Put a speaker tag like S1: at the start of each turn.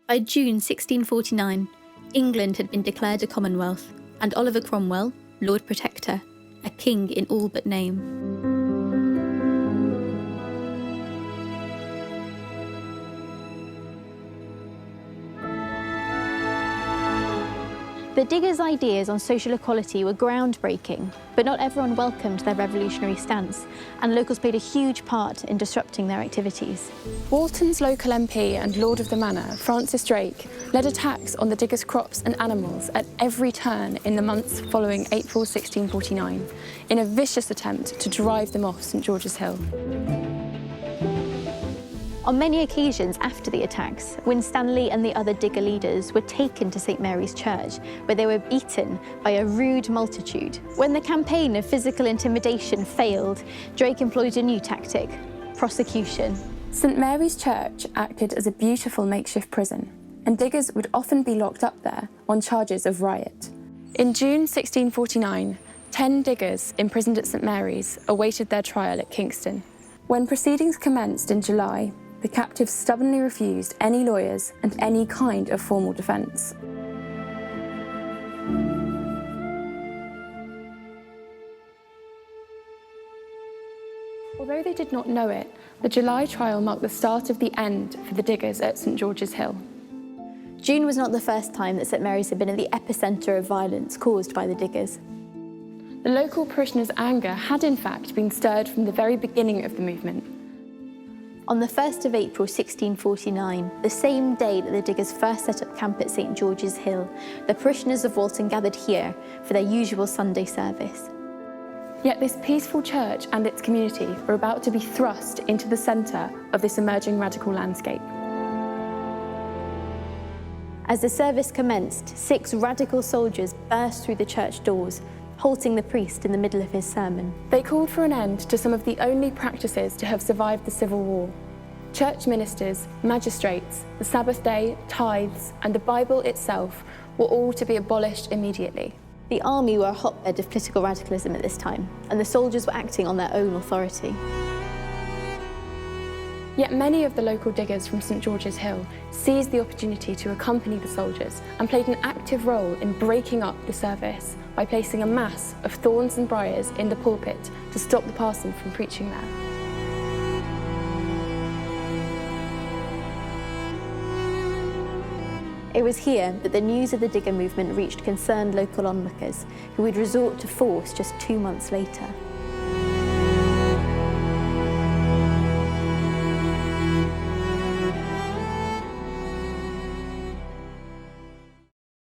S1: By June 1649, England had been declared a Commonwealth, and Oliver Cromwell, Lord Protector, a king in all but name.
S2: The diggers' ideas on social equality were groundbreaking, but not everyone welcomed their revolutionary stance, and locals played a huge part in disrupting their activities.
S3: Walton's local MP and Lord of the Manor, Francis Drake, led attacks on the diggers' crops and animals at every turn in the months following April 1649, in a vicious attempt to drive them off St George's Hill.
S2: On many occasions after the attacks, Winstanley and the other digger leaders were taken to St Mary's Church, where they were beaten by a rude multitude. When the campaign of physical intimidation failed, Drake employed a new tactic: prosecution.
S3: St Mary's Church acted as a beautiful makeshift prison, and diggers would often be locked up there on charges of riot. In June 1649, 10 diggers imprisoned at St Mary's awaited their trial at Kingston. When proceedings commenced in July, the captives stubbornly refused any lawyers and any kind of formal defence. Although they did not know it, the July trial marked the start of the end for the diggers at St George's Hill.
S2: June was not the first time that St Mary's had been at the epicentre of violence caused by the diggers.
S3: The local parishioners' anger had in fact been stirred from the very beginning of the movement.
S2: On the 1st of April 1649, the same day that the diggers first set up camp at St George's Hill, the parishioners of Walton gathered here for their usual Sunday service.
S3: Yet this peaceful church and its community were about to be thrust into the centre of this emerging radical landscape.
S2: As the service commenced, 6 radical soldiers burst through the church doors, halting the priest in the middle of his sermon.
S3: They called for an end to some of the only practices to have survived the Civil War. Church ministers, magistrates, the Sabbath day, tithes, and the Bible itself were all to be abolished immediately.
S2: The army were a hotbed of political radicalism at this time, and the soldiers were acting on their own authority.
S3: Yet many of the local diggers from St George's Hill seized the opportunity to accompany the soldiers and played an active role in breaking up the service by placing a mass of thorns and briars in the pulpit to stop the parson from preaching there.
S2: It was here that the news of the digger movement reached concerned local onlookers, who would resort to force just 2 months later.